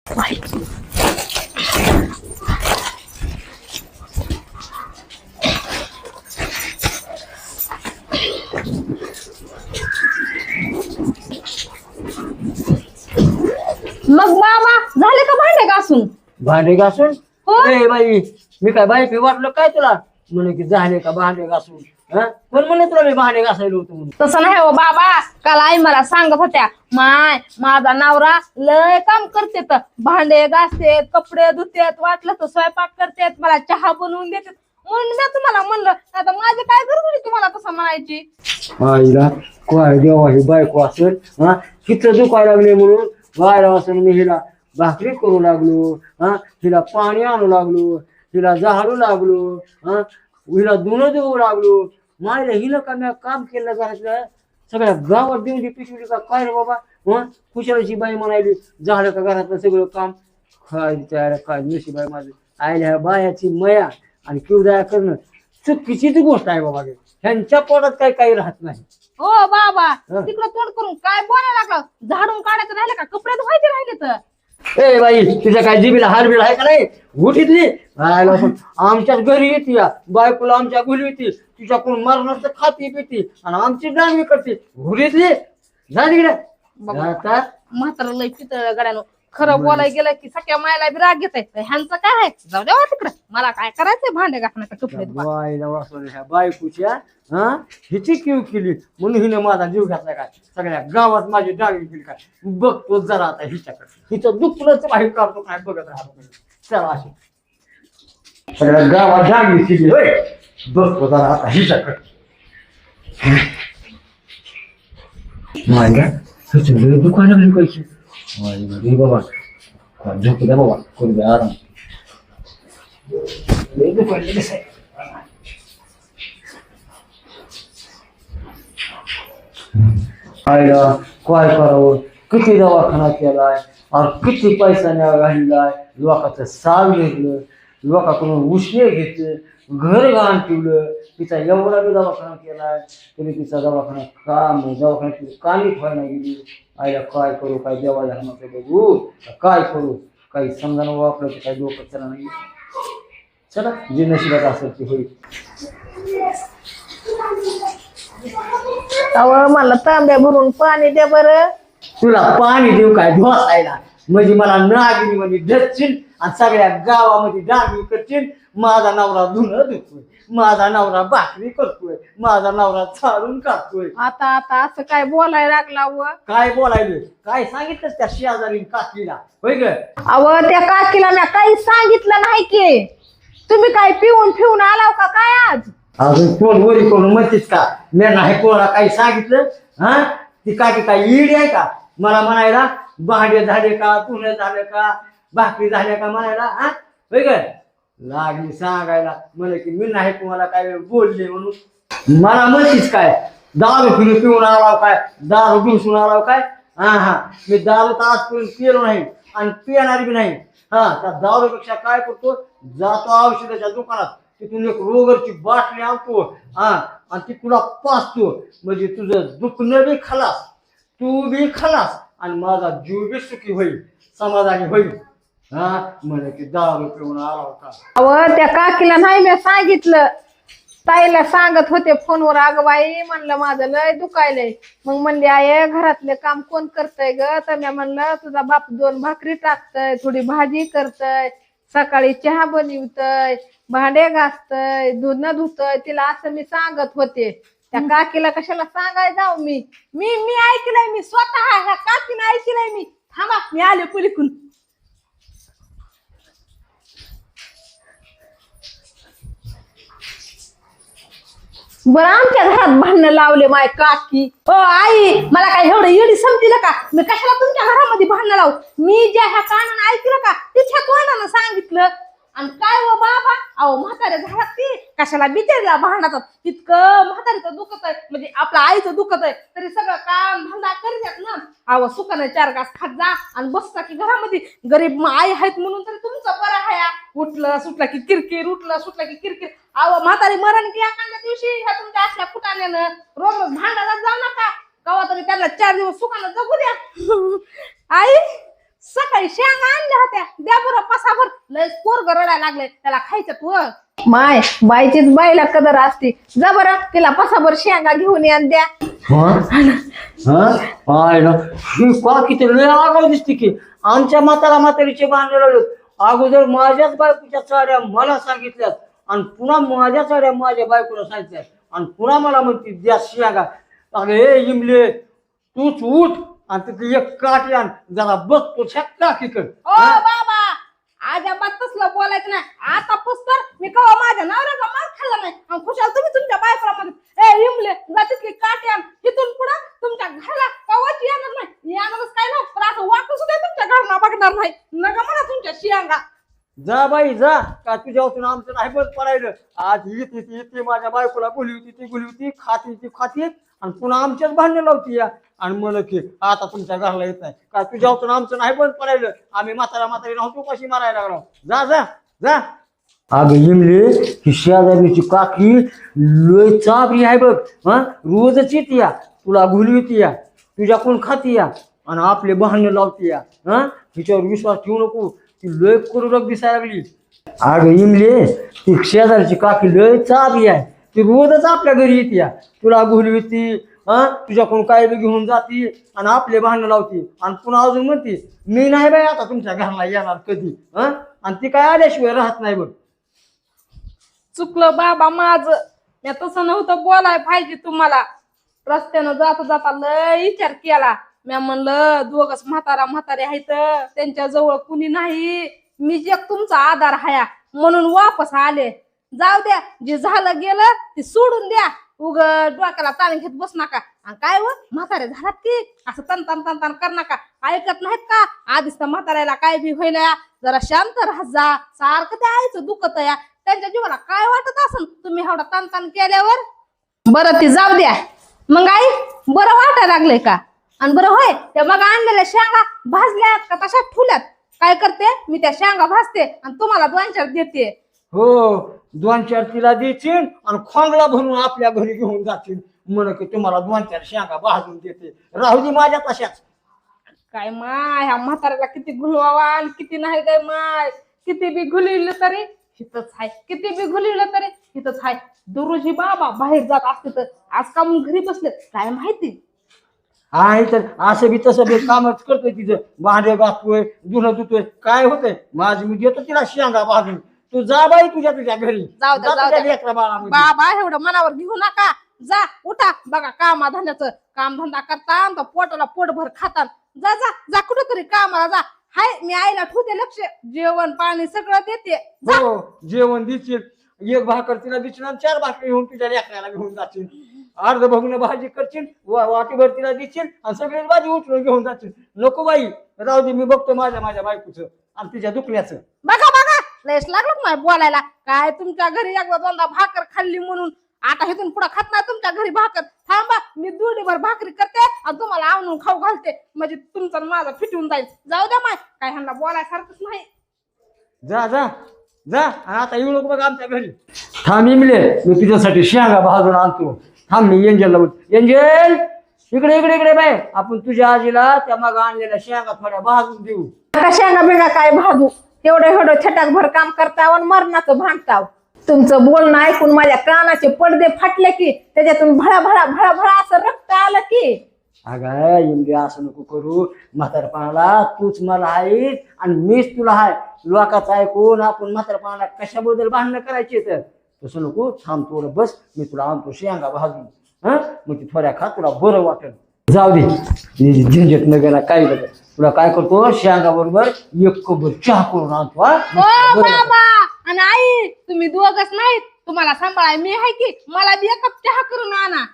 मग बाबा झाले का भांडे घासून? भांडे घासून? हो. ए बाई, मी काय बाई वाटलं काय तुला म्हणे की झाले का भांडे घासून? कोण म्हणे तुला मी भांडे घासायला होतो म्हणून? तसं नाही हो बाबा, काल आई मला सांगत होत्या, माझा नवरा लय काम करते, तर भांडे घासतेत, कपडे धुतेत, वाटलं तर स्वयंपाक करतेत, मला चहा बनवून देतात. म्हणून मी तुम्हाला म्हणलं, आता माझी काय गरज होती तुम्हाला तसं म्हणायची? आईला काय देवा ही बायको असेल, किती दुखायला लागले म्हणून गायला असेल. मी हिला भाकरी करू लागलो, हिला पाणी आणू लागलो, हिला झाडू लागलो, हिला धुणं देऊ लागलो. मायला हिला का मी काम केलं घरातलं सगळ्या गावात देऊन दे पिशवी का काय रे बाबा? कुशालाची बाई म्हणायली झालं का घरातलं सगळं काम. काय तयार काय नशीब माझं. आयला ह्या बायाची मया आणि किवदया करणं चुकीचीच गोष्ट आहे बाबा. ह्यांच्या पोटात काही राहत नाही. हो बाबा, तिकडं तोंड करून काय बोलायला लागलं? झाडून काढायचं राहिलं का? कपडे धुवायचे राहिले तर? ए बाई, तुझ्या काय जिबीला हारबील आहे का नाही? उठितली आमच्याच घरी येते, बायकोला आमच्या घरी येते, तिच्याकडून मरणाचं खाती पिती आणि आमची डांगी करते. घुरीतली जा तिकडे. आता म्हातारा लय पितळ गड्यानं खरं बोलायला गेलं की सगळ्या मायला बी राग येत आहे. ह्यांचं काय आहे? जाऊ द्या तिकडं, मला काय करायचंय भांडे घासण्याचं, कपडे ह्या बायकोच्या हिची किव केली म्हणून हिने माझा जीव घातला काय? सगळ्या गावात माझी डांगी केली काय? बघतो जरा आता हिच्याकडे. हिचं दुखणंच बाहेर काढतो काय बघत राहतो. चला अशी सगळ्या गावात डांगी केली होय. बघतो जरा आता हिच्याकडे. माझ्या दुकान लागली पैसे बाबा. झोप द्या बाबा, करू द्या आराम. आईला काय करावं? किती दवाखाना केलाय आणि किती पैसा घाललाय. लोकांचं साल घेतलं, लोकांकडून उष्णे घेतलं, घर घाण ठेवलं. तिचा एवढा बी दवाखाना केलाय तरी तिचा दवाखान्यात कामीच व्हायला गेली. आईला काय करू? काय देवा धर्माचं बघू काय करू? काही समजा वापरलं तर काही डोकं चला नाही. चला जे नशिबात असेल ते होईल. मला तांब्या भरून पाणी द्या बरं. तुला पाणी देऊ काय ढोसायला? म्हणजे मला नागिनी म्हणजे ढचशील आणि सगळ्या गावामध्ये डांगी करशील. माझा नवरा धुणं धुतोय, माझा नवरा भाकरी करतोय, माझा नवरा झाडून काढतोय. आता आता असं काय बोलायला लागला व? काय बोलायलं? काय सांगितलं त्या शेजारी काकीला होय ग? अव त्या काकीला मी काही सांगितलं नाही की. तुम्ही काय पिऊन आलाव का काय आज? अजून कोण वरी करून म्हणतेस का? मी नाही कोणाला काही सांगितलं. ती काकी काय ईडी आहे का मला म्हणायला भांडे झाले का, धुणं झालं का, भाकरी झाल्या का म्हणायला? होय ग? लागली सांगायला म्हणे की मी नाही तुम्हाला काय बोलले म्हणून. मला म्हणतीस काय दारू पिऊन आलाव काय, दारू घेऊन आलाव काय? मी दारू तर आजपर्यंत पिलो नाही आणि पिणार बी नाही. त्या दारूपेक्षा काय करतो, जातो औषधाच्या दुकानात, तिथून एक रोगरची बाटली आणतो आणि ती तुला पाचतो. म्हणजे तुझं दुखणं बी खलास, तू बी खलास आणि माझा जीव बी सुखी होईल, समाधानी होईल. म्हणे की दारू पिऊन आला होता. अव त्या काकीला नाही मी सांगितलं, ताईला सांगत होते फोनवर. अगं बाई म्हणलं माझं लय दुखायलंय. मग म्हणली आहे घरातले काम कोण करतय ग? तर मी म्हणलं तुझा बाप 2 भाकरी टाकतय, थोडी भाजी करतय, सकाळी चहा बनवतय, भांडे घासतय, धुणं धुतय. तिला असं मी सांगत होते. त्या काकीला कशाला सांगाय जाऊ? मी ऐकलंय, मी स्वतः ह्या काकीने ऐकलंय. मी थांबा, मी आले पुलीकून. बरं आमच्या घरात भांडणं लावले माय काकी. ओ आई, मला काय एवढं येडी समजलं का? मी कशाला तुमच्या घरामध्ये भांडणं लावू? मी ज्या ह्या कानानं ऐकलं का तिच्या तोंडानं सांगितलं. आणि काय हो बाबा, अहो म्हातारे झाडात ती कशाला बिचारीला भांडतात? तितकं म्हातारीचं दुखत आहे, म्हणजे आपल्या आईचं दुखत आहे, तरी सगळं काम धंदा करतात ना. अहो सुखाने 4 घास खात जा आणि बसता की घरामध्ये. गरीब आई आहेत म्हणून तरी तुमचं बरं आहे. उठलं सुटलं की किरकिर, उठलं सुटलं की किरकिर. अहो म्हातारी मरण की एखाद्या दिवशी ह्या तुमच्या असल्या फुटाण्यानं रोज भांडायला जाऊ नका. कवा तरी त्याला 4 दिवस सुखानं जगू द्या. आई सकाळी शेंगा आणल्या होत्या, द्या बरं पसाभर. लय पोरग रडायला लागले, त्याला खायच्यात व. माय बाईचीच बाईला कदर असते. जा बरं तिला पसाभर शेंगा घेऊन या आणि द्या. ही काकी तर लय आगाऊ दिसते की. आमच्या म्हातारीचे बांधले लागले. अगोदर माझ्याच बायकोच्या साड्या मला सांगितल्यात आणि पुन्हा माझ्या साड्या माझ्या बायकोला सांगितल्या आणि पुन्हा मला म्हणते द्या शेंगा. अगं हे इमले तूच उठ आणि तिथे एक काठी आण, जरा बघतो काकीकडे. ओ बाबा अजिबात तसलं बोलायचं नाही. आता पुस्तर मी कवा माझ्या नवऱ्याचा मार खाल्ला नाही आणि खुशाल तुम्ही तुमच्या बायकोला म्हणत ए इमले जा तिथली काठी आण. तिथून पुढं तुमच्या घराला कवाच येणार नाही. येणारच काय नाही, पण असं वाटू सुद्धा तुमच्या घरना बघणार नाही. नका मला तुमच्या शेंगा. जा बाई जा, का तुझ्यापासून आमचं नाही बंद पडायलं. आज येते माझ्या बायकोला बोली होती ती बोली होती, ती खाती आणि पुन्हा आमच्याच भांडणं लावती या आणि मला की आता तुमच्या घरला येत नाही. का तुझ्यापासून आमचं नाही बंद पडायलं. आम्ही म्हातारी नव्हतो कशी मारायला लागलो. जा जा जा. अगं इमले ही शेजारीची काकी लय चाबरी आहे बघ. रोजच येते या, तुला घुलवती या, तुझ्या कोण खाती या आणि आपले भांडणं लावती या. तिच्यावर विश्वास ठेवू नको, ती लय करुरक दिसायला लागली. अगं इमले ती शेजारची काकी लय चाबरी आहे. ती रोजच आपल्या घरी येते या, तुला घुलवती, तुझ्याकडून काय बी घेऊन जाती आणि आपले भांडणं लावती आणि पुन्हा अजून म्हणते मी नाही बाई आता तुमच्या घरला येणार कधी. आणि ती काय आल्याशिवाय राहत नाही बघ. चुकलं बाबा माझं. मी तसं नव्हतं बोलाय पाहिजे तुम्हाला. रस्त्यानं जाता जाता लय विचार केला. मी म्हणलं दोघच म्हातारे आहेत, त्यांच्या जवळ कुणी नाही, मी जे तुमचा आधार हाया म्हणून वापस आले. जाऊ द्या, जे झालं गेलं ते सोडून द्या. उग डोक्याला ताण घेत बस नका. आणि काय व म्हातारे झालात की असं तन कर नका. ऐकत नाहीत का? आधीच तर म्हाताऱ्याला काय बी व्हायला. जरा शांत राहा जा. सारखं ते आईचं दुखत या. त्यांच्या जीवाला काय वाटत असेल तुम्ही एवढा तन केल्यावर. बरं ते जाऊ द्या. मग आई बरं वाटायला लागलंय का? आणि बरं होय त्या मग आणलेल्या शेंगा भाजल्यात का तशा ठुल्यात? काय करते मी, त्या शेंगा भाजते आणि तुम्हाला 2-4 देते. हो 2-4 तिला देशील आणि खोंगला भरून आपल्या घरी घेऊन जातील. म्हण की तुम्हाला 2-4 शेंगा भाजून देते. राहू दे माझ्या तशाच. काय माय ह्या म्हाताऱ्याला किती घुलवावा आणि किती नाही काय माय. किती बी घुलवलं तरी हितच आहे, किती बी घुलवलं तरी हितच आहे. दररोज बाबा बाहेर जात असते तर आज का मग घरी बसले काय माहिती. आहे तर असं बी तसं बी कामच करतोय. तिचं भांडे घासतोय, धुणं धुतोय, काय होतंय माझं मी देतो तिला शेंगा भाजून. तू जा बाई तुझ्या घरी. जाऊ द्या, जाऊ द्या. लेकरा बाळामध्ये. बाबा एवढं मनावर घेऊ नका. जा उठा बघा कामधंद्याचं. कामधंदा करता तर पोटाला पोटभर खाता. जा जा जा कुठेतरी कामाला जा. हाय मी आईला ठेवते लक्ष. जेवण पाणी सगळं देते. हो जेवण देशील. 1 भाकर तिला देशील आणि 4 भाकरी घेऊन तुझ्या लेकराला घेऊन जाशील. अर्ध भगून भाजी करशील, वाटीभर तिला देशील आणि सगळी भाजी उठून घेऊन जाशील. नको बाई राहू दे, मी बघतो माझ्या बायकोचं आणि तिच्या दुखण्याचं. बघा लयच लागलं नाही बोलायला. काय तुमच्या घरी 1-2दा भाकर खाल्ली म्हणून आता इथून पुढे खात नाही तुमच्या घरी भाकर. थांबा मी दुडीभर भाकरी करते आणि तुम्हाला आणून खाऊ घालते, म्हणजे तुमचा माझा फिटून जाईल. जाऊ द्या माय, काय ह्यांना बोलायसारखंच नाही. जा जा जा. आणि आता येऊ नको बघ आमच्या घरी. थांब इमले मी तुझ्यासाठी शेंगा भाजून आणतो. थांब मी एंजलला बोलतो. एंजल इकडे बाय, आपण तुझ्या आजीला त्या मागं आणलेल्या शेंगा थोड्या भाजून देऊ. शेंगा बिंगा काय भाजू, एवढं छटाकभर काम करताव आणि मरणाचं भांडताव. तुमचं बोलणं ऐकून माझ्या कानाचे पडदे फाटले की त्याच्यातून भळा असं रक्त आलं की. अगं एमडी असं नको करू. म्हातारपणाला तूच मला आहेस आणि मीच तुला आहे. लोकांचं ऐकून आपण म्हातारपणाला कशाबद्दल भांडणं करायची तर तसं नको. थांब थोडं बस, मी तुला आणतो शेंगा भाजून. मग ती थोड्या खा, तुला बरं वाटेल. जाऊ दे झंझट न गेला काही बघ. तुला काय करतो शेंगा बरोबर 1 कप चहा करून आणतो. ओ बाबा आणि आई तुम्ही दोघच नाहीत, तुम्हाला सांभाळाय मी आहे की. मला बी 1 कप चहा करून आणा.